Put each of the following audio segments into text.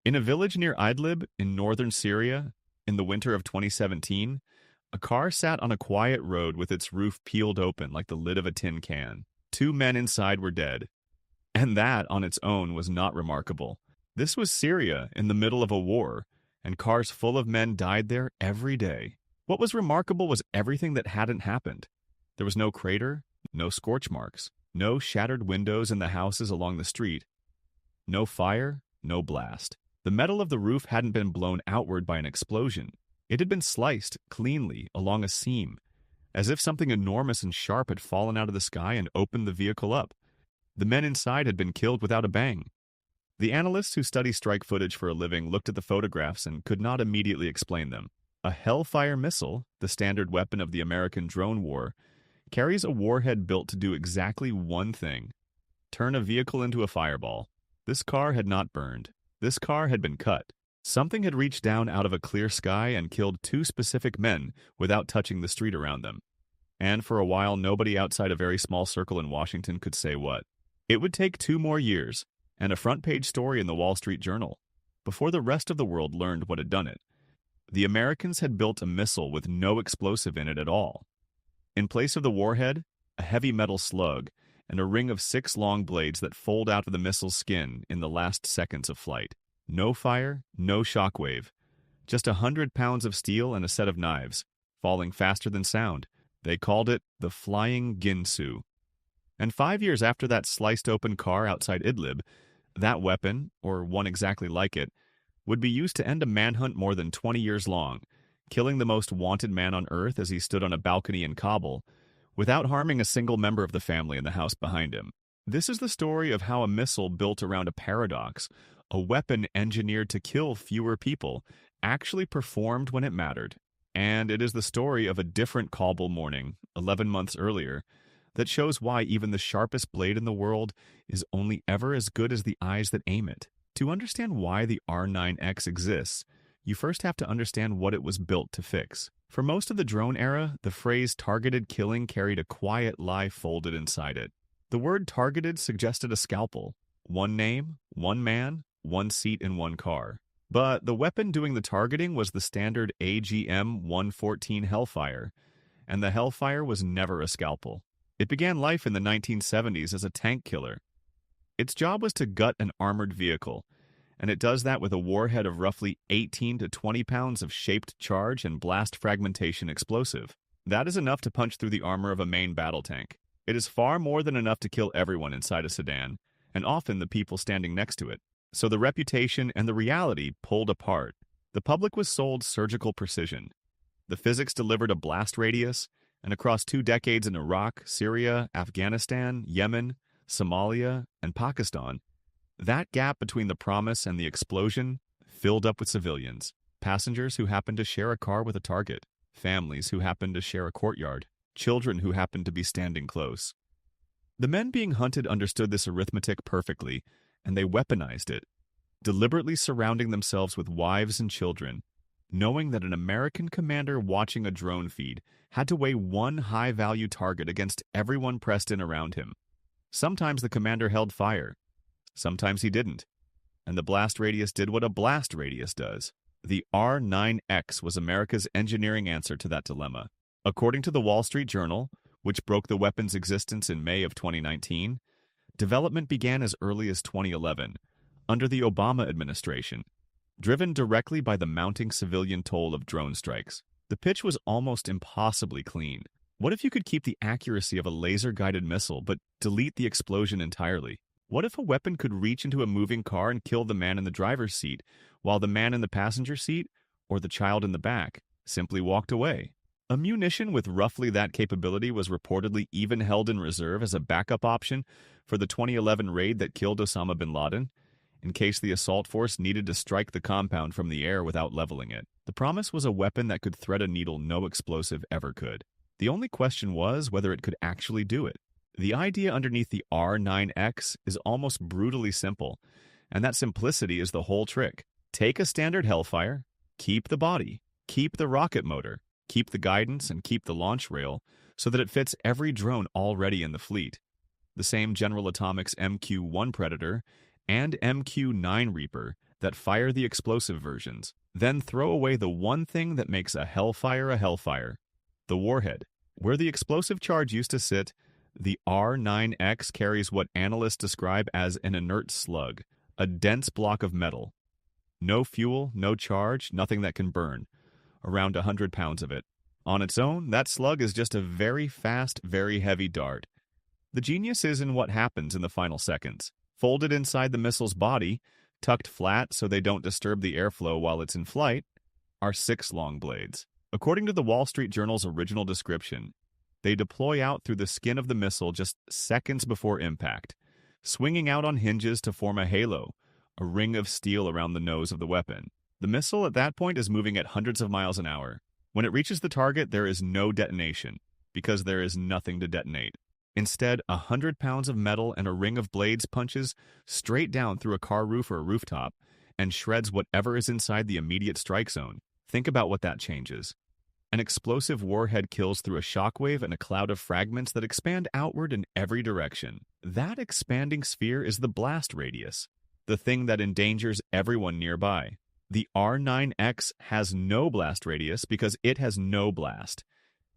In a village near Idlib in northern Syria, in the winter of 2017, a car sat on a quiet road with its roof peeled open like the lid of a tin can. Two men inside were dead. And that, on its own, was not remarkable. This was Syria in the middle of a war, and cars full of men died there every day. What was remarkable was everything that hadn't happened. There was no crater, no scorch marks, no shattered windows in the houses along the street, no fire, no blast. The metal of the roof hadn't been blown outward by an explosion. It had been sliced cleanly along a seam, as if something enormous and sharp had fallen out of the sky and opened the vehicle up. The men inside had been killed without a bang. The analysts who study strike footage for a living looked at the photographs and could not immediately explain them. A Hellfire missile, the standard weapon of the American drone war, carries a warhead built to do exactly one thing: turn a vehicle into a fireball. This car had not burned. This car had been cut. Something had reached down out of a clear sky and killed two specific men without touching the street around them. And for a while, nobody outside a very small circle in Washington could say what. It would take 2 more years and a front-page story in the Wall Street Journal before the rest of the world learned what had done it. The Americans had built a missile with no explosive in it at all. In place of the warhead, a heavy metal slug and a ring of 6 long blades that fold out of the missile's skin in the last seconds of flight. No fire, no shockwave. Just 100 pounds of steel and a set of knives, falling faster than sound. They called it the Flying Ginsu. And 5 years after that sliced open car outside Idlib, that weapon, or one exactly like it, would be used to end a manhunt more than 20 years long, killing the most wanted man on earth as he stood on a balcony in Kabul, without harming a single member of the family in the house behind him. This is the story of how a missile built around a paradox, a weapon engineered to kill fewer people, actually performed when it mattered. And it is the story of a different Kabul morning, 11 months earlier, that shows why even the sharpest blade in the world is only ever as good as the eyes that aim it. To understand why the R9X exists, you first have to understand what it was built to fix. For most of the drone era, the phrase targeted killing carried a quiet lie folded inside it. The word targeted suggested a scalpel. One name, one man, one seat in one car. But the weapon doing the targeting was the standard AGM-114 Hellfire, and the Hellfire was never a scalpel. It began life in the 1970s as a tank killer. Its job was to gut an armored vehicle, and it does that with a warhead of roughly 18 to 20 pounds of shaped charge and blast fragmentation explosive. That is enough to punch through the armor of a main battle tank. It is far more than enough to kill everyone inside a sedan, and often the people standing next to it. So the reputation and the reality pulled apart. The public was sold surgical precision. The physics delivered a blast radius, and across 2 decades in Iraq, Syria, Afghanistan, Yemen, Somalia, and Pakistan, that gap between the promise and the explosion filled up with civilians, passengers who happened to share a car with a target, families who happened to share a courtyard, children who happened to be standing close. The men being hunted understood this arithmetic perfectly, and they weaponized it, deliberately surrounding themselves with wives and children, knowing that an American commander watching a drone feed had to weigh one high-value target against everyone pressed in around him. Sometimes the commander held fire. Sometimes he didn't. And the blast radius did what a blast radius does. The R9X was America's engineering answer to that dilemma. According to the Wall Street Journal, which broke the weapon's existence in May of 2019, development began as early as 2011, under the Obama administration, driven directly by the mounting civilian toll of drone strikes. The pitch was almost impossibly clean. What if you could keep the accuracy of a laser-guided missile but delete the explosion entirely? What if a weapon could reach into a moving car and kill the man in the driver's seat, while the man in the passenger seat, or the child in the back, simply walked away? A munition with roughly that capability was reportedly even held in reserve as a backup option for the 2011 raid that killed Osama bin Laden, in case the assault force needed to strike the compound from the air without leveling it. The promise was a weapon that could thread a needle no explosive ever could. The only question was whether it could actually do it. The idea underneath the R9X is almost brutally simple, and that simplicity is the whole trick. Take a standard Hellfire, keep the body, keep the rocket motor, keep the guidance, and keep the launch rail so that it fits every drone already in the fleet. The same General Atomics MQ-1 Predator and MQ-9 Reaper that fire the explosive versions, then throw away the one thing that makes a Hellfire, the warhead. Where the explosive charge used to sit, the R9X carries what analysts describe as an inert slug, a dense block of metal. No fuel, no charge, nothing that can burn. Around 100 pounds of it. On its own, that slug is just a very fast, very heavy dart. The genius is in what happens in the final seconds. Folded inside the missile's body, tucked flat so they don't disturb the airflow while it's in flight, are 6 long blades. According to the Wall Street Journal's original description, they deploy out through the skin of the missile just seconds before impact, swinging out on hinges to form a halo, a ring of steel around the nose of the weapon. The missile at that point is moving at hundreds of miles an hour. When it reaches the target, there is no detonation, because there is nothing to detonate. Instead, 100 pounds of metal and a ring of blades punches straight down through a car roof or a rooftop and shreds whatever is inside the immediate strike zone. Think about what that changes. An explosive warhead kills through a shockwave and a cloud of fragments that expand outward in every direction. That expanding sphere is the blast radius, the thing that endangers everyone nearby. The R9X has no blast radius because it has no blast.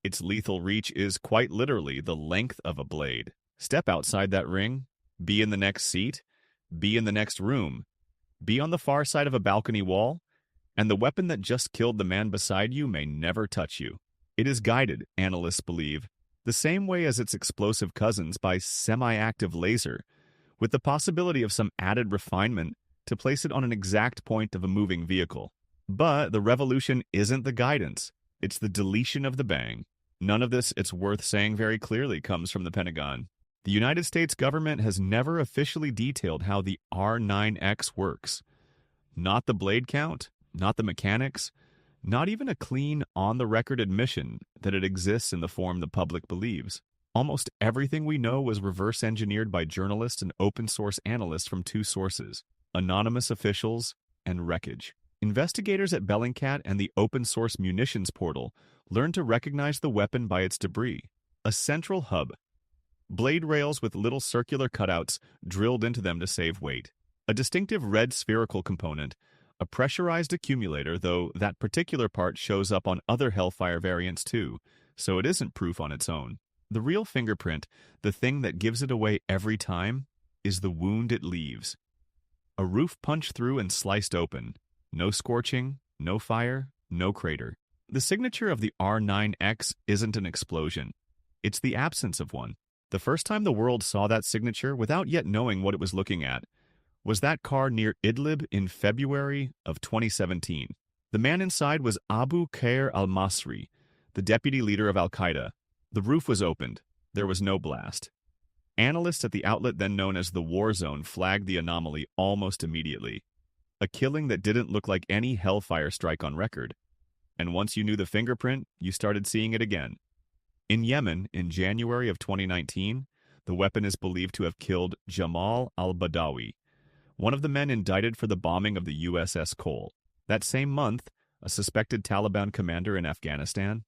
Its lethal reach is quite literally the length of a blade. Step outside that ring, be in the next seat, be in the next room, be on the far side of a balcony wall, and the weapon that just killed the man beside you may never touch you. It is guided, analysts believe, the same way as its explosive cousins by semi-active laser, with the possibility of some added refinement to place it on an exact point of a moving vehicle. But the revolution isn't the guidance, it's the deletion of the bang. None of this, it's worth saying very clearly, comes from the Pentagon. The United States government has never officially detailed how the R9X works. Not the blade count, not the mechanics, not even a clean, on-the-record admission that it exists in the form the public believes. Almost everything we know was reverse-engineered by journalists and open-source analysts from 2 sources: anonymous officials and wreckage. Investigators at Bellingcat and the open-source munitions portal learned to recognize the weapon by its debris: a central hub, blade rails with little circular cutouts drilled into them to save weight, a distinctive red spherical component, a pressurized accumulator, though that particular part shows up on other Hellfire variants too, so it isn't proof on its own. The real fingerprint, the thing that gives it away every time, is the wound it leaves. A roof punched through and sliced open. No scorching, no fire, no crater. The signature of the R9X isn't an explosion. It's the absence of one. The first time the world saw that signature, without yet knowing what it was looking at, was that car near Idlib in February of 2017. The man inside was Abu Khayr al-Masri, the deputy leader of al-Qaeda. The roof was opened. There was no blast. Analysts at the outlet then known as the War Zone flagged the anomaly almost immediately. A killing that didn't look like any Hellfire strike on record. And once you knew the fingerprint, you started seeing it again. In Yemen, in January of 2019, the weapon is believed to have killed Jamal al-Badawi, one of the men indicted for the bombing of the USS Cole. That same month, a suspected Taliban commander in Afghanistan.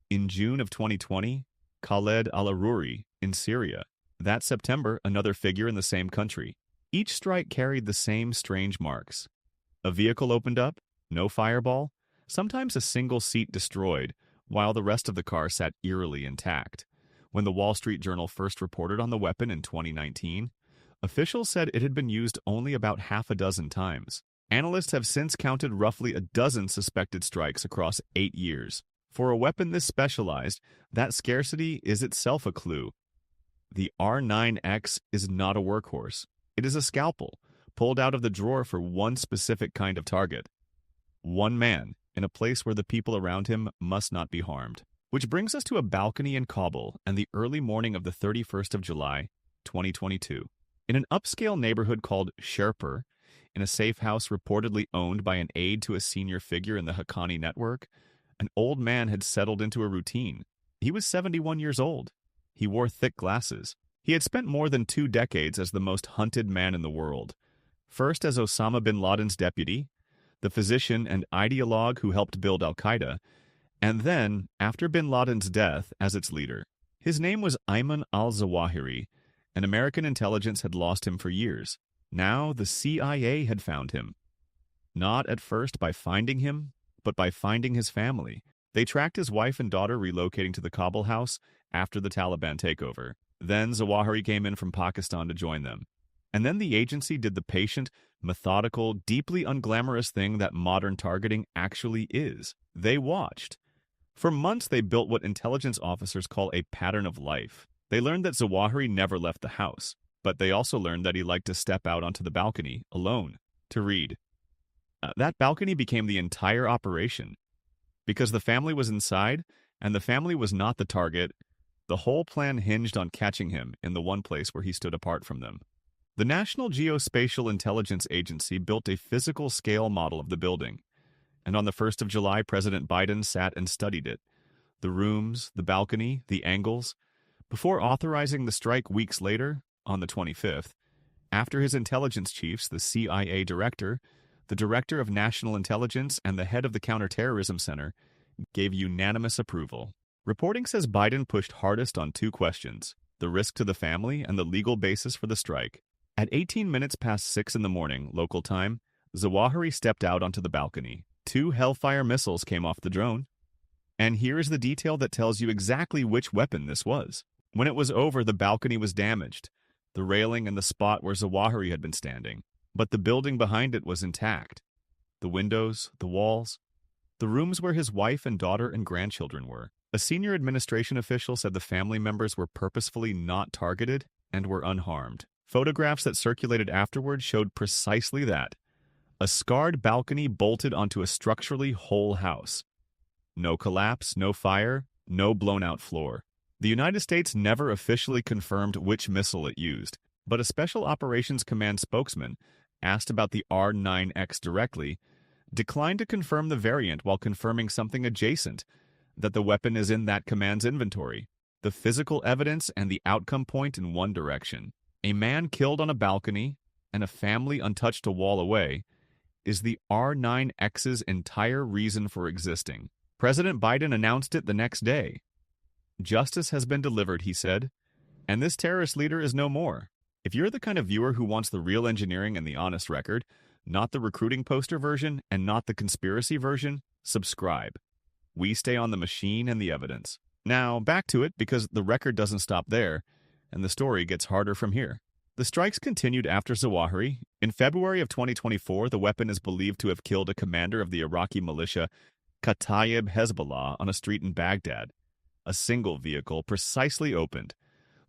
In June of 2020, Khaled al-Aruri in Syria. That September, another figure in the same country. Each strike carried the same strange marks. A vehicle opened up, no fireball, sometimes a single seat destroyed, while the rest of the car sat eerily intact. When the Wall Street Journal first reported on the weapon in 2019, officials said it had been used only about half a dozen times. Analysts have since counted roughly a dozen suspected strikes across 8 years. For a weapon this specialized, that scarcity is itself a clue. The R9X is not a workhorse. It is a scalpel, pulled out of the drawer for one specific kind of target. One man, in a place where the people around him must not be harmed. Which brings us to a balcony in Kabul and the early morning of the 31st of July, 2022. In an upscale neighborhood called Sherpur, in a safe house reportedly owned by an aide to a senior figure in the Haqqani network, an old man had settled into a routine. He was 71 years old. He wore thick glasses. He had spent more than 2 decades as the most hunted man in the world. First as Osama bin Laden's deputy, the physician and ideologue who helped build al-Qaeda, and then, after bin Laden's death, as its leader. His name was Ayman al-Zawahiri, and American intelligence had lost him for years. Now the CIA had found him. Not at first by finding him, but by finding his family. They tracked his wife and daughter relocating to the Kabul house after the Taliban takeover. Then Zawahiri came in from Pakistan to join them. And then the agency did the patient, methodical, deeply unglamorous thing that modern targeting actually is. They watched. For months, they built what intelligence officers call a pattern of life. They learned that Zawahiri never left the house, but they also learned that he liked to step out onto the balcony, alone, to read. That balcony became the entire operation. Because the family was inside, and the family was not the target, the whole plan hinged on catching him in the one place where he stood apart from them. The National Geospatial Intelligence Agency built a physical scale model of the building, and on the 1st of July, President Biden sat and studied it. The rooms, the balcony, the angles. Before authorizing the strike weeks later, on the 25th, after his intelligence chiefs, the CIA director, the director of national intelligence, and the head of the Counterterrorism Center, gave unanimous approval. Reporting says Biden pushed hardest on two questions: the risk to the family and the legal basis for the strike. At 18 minutes past 6 in the morning, local time, Zawahiri stepped out onto the balcony. 2 Hellfire missiles came off the drone. And here is the detail that tells you exactly which weapon this was. When it was over, the balcony was damaged, the railing and the spot where Zawahiri had been standing. But the building behind it was intact. The windows, the walls, the rooms where his wife and daughter and grandchildren were. A senior administration official said the family members were purposefully not targeted and were unharmed. Photographs that circulated afterward showed precisely that. A scarred balcony bolted onto a structurally whole house. No collapse, no fire, no blown-out floor. The United States never officially confirmed which missile it used, but a Special Operations Command spokesman, asked about the R-9X directly, declined to confirm the variant while confirming something adjacent, that the weapon is in that command's inventory. The physical evidence and the outcome point in one direction. A man killed on a balcony and a family untouched a wall away is the R-9X's entire reason for existing. President Biden announced it the next day. Justice has been delivered, he said, and this terrorist leader is no more. If you're the kind of viewer who wants the real engineering and the honest record, not the recruiting poster version and not the conspiracy version, subscribe. We stay on the machine and the evidence. Now, back to it, because the record doesn't stop there, and the story gets harder from here. The strikes continued after Zawahiri. In February of 2024, the weapon is believed to have killed a commander of the Iraqi militia, Kataib Hezbollah, on a street in Baghdad. A single vehicle precisely opened,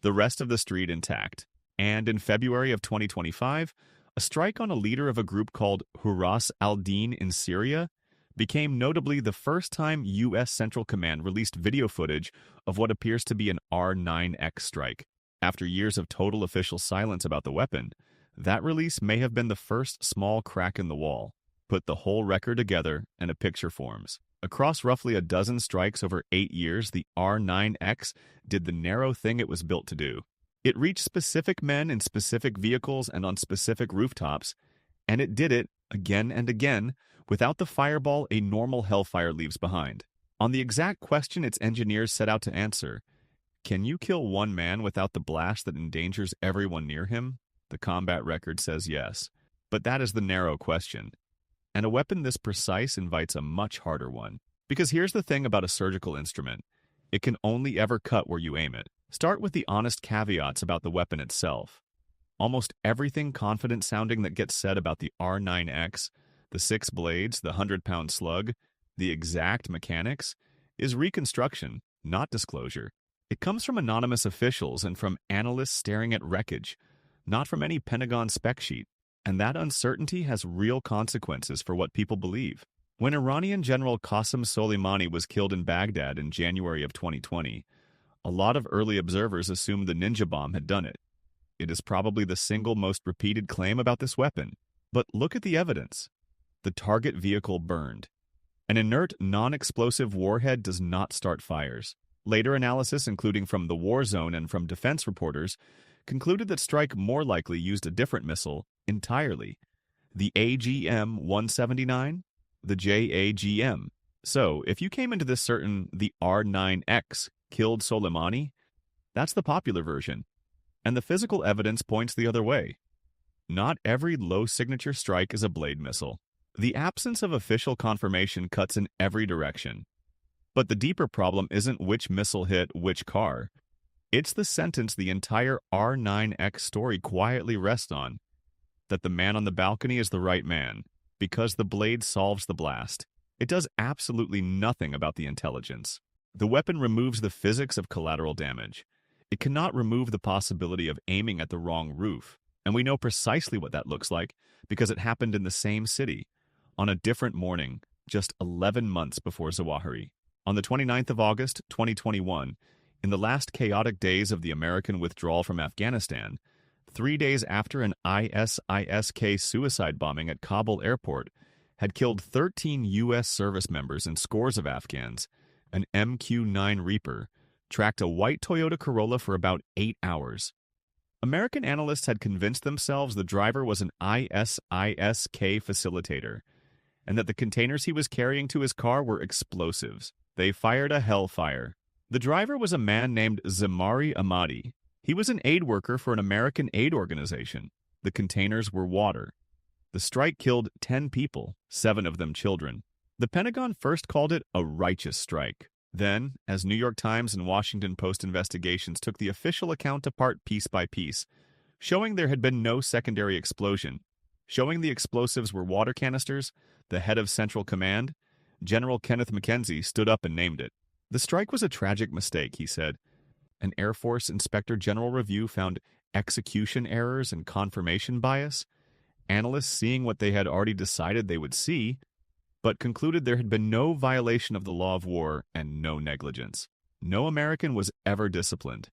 the rest of the street intact. And in February of 2025, a strike on a leader of a group called Huras al-Din in Syria became notably the first time U.S. Central Command released video footage of what appears to be an R-9X strike. After years of total official silence about the weapon, that release may have been the first small crack in the wall. Put the whole record together and a picture forms. Across roughly a dozen strikes over 8 years, the R-9X did the narrow thing it was built to do. It reached specific men in specific vehicles and on specific rooftops, and it did it, again and again, without the fireball a normal Hellfire leaves behind. On the exact question its engineers set out to answer, can you kill one man without the blast that endangers everyone near him? The combat record says yes. But that is the narrow question. And a weapon this precise invites a much harder one. Because here's the thing about a surgical instrument. It can only ever cut where you aim it. Start with the honest caveats about the weapon itself. Almost everything confident-sounding that gets said about the R-9X, the 6 blades, the 100-pound slug, the exact mechanics, is reconstruction, not disclosure. It comes from anonymous officials and from analysts staring at wreckage, not from any Pentagon spec sheet. And that uncertainty has real consequences for what people believe. When Iranian General Qasem Soleimani was killed in Baghdad in January of 2020, a lot of early observers assumed the ninja bomb had done it. It is probably the single most repeated claim about this weapon. But look at the evidence. The target vehicle burned. An inert, non-explosive warhead does not start fires. Later analysis, including from the war zone and from defense reporters, concluded that strike more likely used a different missile entirely. The AGM-179, the JAGM. So, if you came into this certain the R-9X killed Soleimani, that's the popular version. And the physical evidence points the other way. Not every low-signature strike is a blade missile. The absence of official confirmation cuts in every direction. But the deeper problem isn't which missile hit which car. It's the sentence the entire R9X story quietly rests on, that the man on the balcony is the right man, because the blade solves the blast. It does absolutely nothing about the intelligence. The weapon removes the physics of collateral damage. It cannot remove the possibility of aiming at the wrong roof, and we know precisely what that looks like because it happened in the same city, on a different morning, just 11 months before Zawahiri. On the 29th of August, 2021, in the last chaotic days of the American withdrawal from Afghanistan, 3 days after an ISIS-K suicide bombing at Kabul airport had killed 13 U.S. service members and scores of Afghans, an MQ-9 Reaper tracked a white Toyota Corolla for about 8 hours. American analysts had convinced themselves the driver was an ISIS-K facilitator, and that the containers he was carrying to his car were explosives. They fired a Hellfire. The driver was a man named Zamari Ahmadi. He was an aid worker for an American aid organization. The containers were water. The strike killed 10 people, 7 of them children. The Pentagon first called it a righteous strike. Then, as New York Times and Washington Post investigations took the official account apart piece by piece, showing there had been no secondary explosion, showing the explosives were water canisters, the head of Central Command, General Kenneth McKenzie, stood up and named it. The strike was a tragic mistake, he said. An Air Force Inspector General review found execution errors and confirmation bias. Analysts seeing what they had already decided they would see, but concluded there had been no violation of the law of war and no negligence. No American was ever disciplined.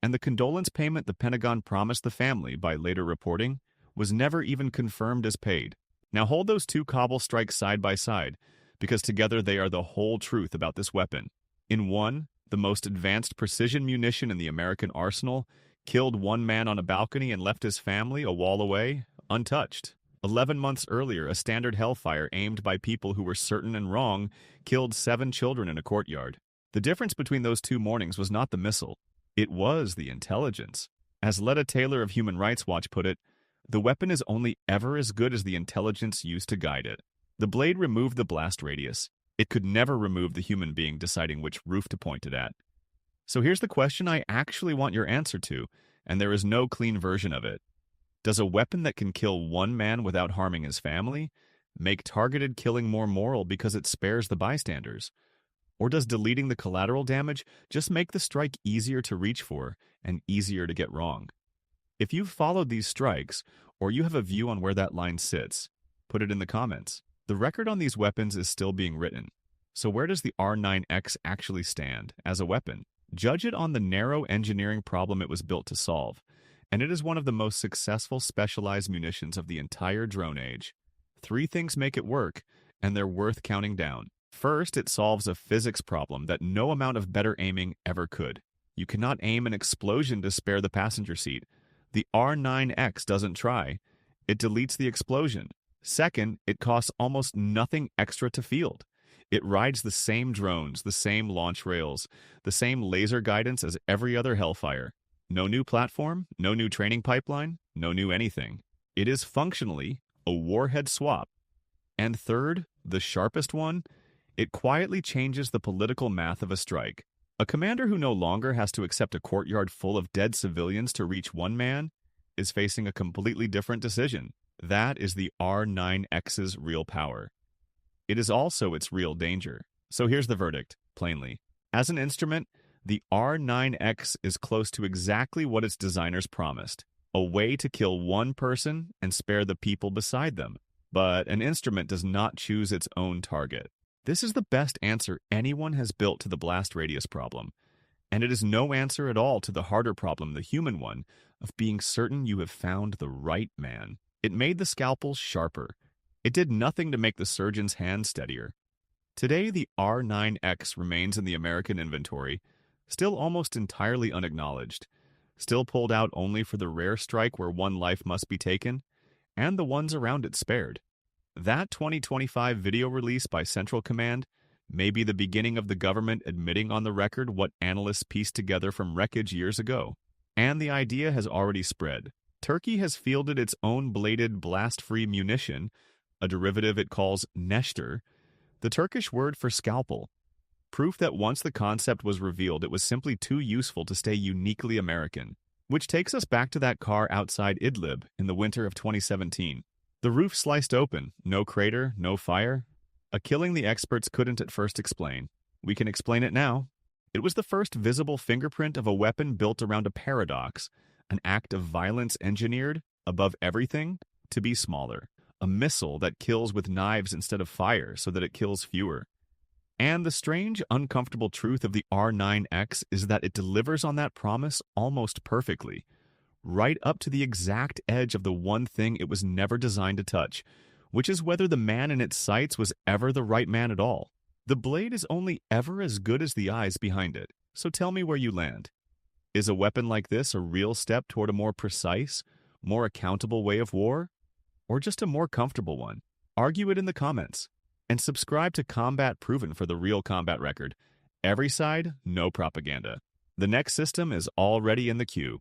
And the condolence payment the Pentagon promised the family by later reporting was never even confirmed as paid. Now hold those two Kabul strikes side by side, because together they are the whole truth about this weapon. In one, the most advanced precision munition in the American arsenal killed one man on a balcony and left his family a wall away, untouched. 11 months earlier, a standard Hellfire aimed by people who were certain and wrong killed 7 children in a courtyard. The difference between those 2 mornings was not the missile. It was the intelligence. As Letta Taylor of Human Rights Watch put it, the weapon is only ever as good as the intelligence used to guide it. The blade removed the blast radius. It could never remove the human being deciding which roof to point it at. So here's the question I actually want your answer to, and there is no clean version of it. Does a weapon that can kill one man without harming his family make targeted killing more moral because it spares the bystanders? Or does deleting the collateral damage just make the strike easier to reach for and easier to get wrong? If you've followed these strikes, or you have a view on where that line sits, put it in the comments. The record on these weapons is still being written. So where does the R9X actually stand as a weapon? Judge it on the narrow engineering problem it was built to solve, and it is one of the most successful specialized munitions of the entire drone age. 3 things make it work, and they're worth counting down. First, it solves a physics problem that no amount of better aiming ever could. You cannot aim an explosion to spare the passenger seat. The R9X doesn't try. It deletes the explosion. Second, it costs almost nothing extra to field. It rides the same drones, the same launch rails, the same laser guidance as every other Hellfire. No new platform, no new training pipeline, no new anything. It is functionally a warhead swap. And third, the sharpest one, it quietly changes the political math of a strike. A commander who no longer has to accept a courtyard full of dead civilians to reach one man is facing a completely different decision. That is the R9X's real power. It is also its real danger. So here's the verdict, plainly. As an instrument, the R9X is close to exactly what its designers promised, a way to kill one person and spare the people beside them. But an instrument does not choose its own target. This is the best answer anyone has built to the blast radius problem, and it is no answer at all to the harder problem, the human one, of being certain you have found the right man. It made the scalpel sharper. It did nothing to make the surgeon's hand steadier. Today, the R9X remains in the American inventory, still almost entirely unacknowledged, still pulled out only for the rare strike where one life must be taken, and the ones around it spared. That 2025 video release by Central Command may be the beginning of the government admitting on the record what analysts pieced together from wreckage years ago. And the idea has already spread. Turkey has fielded its own bladed blast-free munition, a derivative it calls neşter, the Turkish word for scalpel. Proof that once the concept was revealed, it was simply too useful to stay uniquely American. Which takes us back to that car outside Idlib in the winter of 2017. The roof sliced open, no crater, no fire. A killing the experts couldn't at first explain. We can explain it now. It was the first visible fingerprint of a weapon built around a paradox, an act of violence engineered, above everything, to be smaller. A missile that kills with knives instead of fire so that it kills fewer. And the strange, uncomfortable truth of the R9X is that it delivers on that promise almost perfectly, right up to the exact edge of the one thing it was never designed to touch, which is whether the man in its sights was ever the right man at all. The blade is only ever as good as the eyes behind it, so tell me where you land. Is a weapon like this a real step toward a more precise, more accountable way of war? Or just a more comfortable one? Argue it in the comments. And subscribe to Combat Proven for the real combat record. Every side, no propaganda. The next system is already in the queue.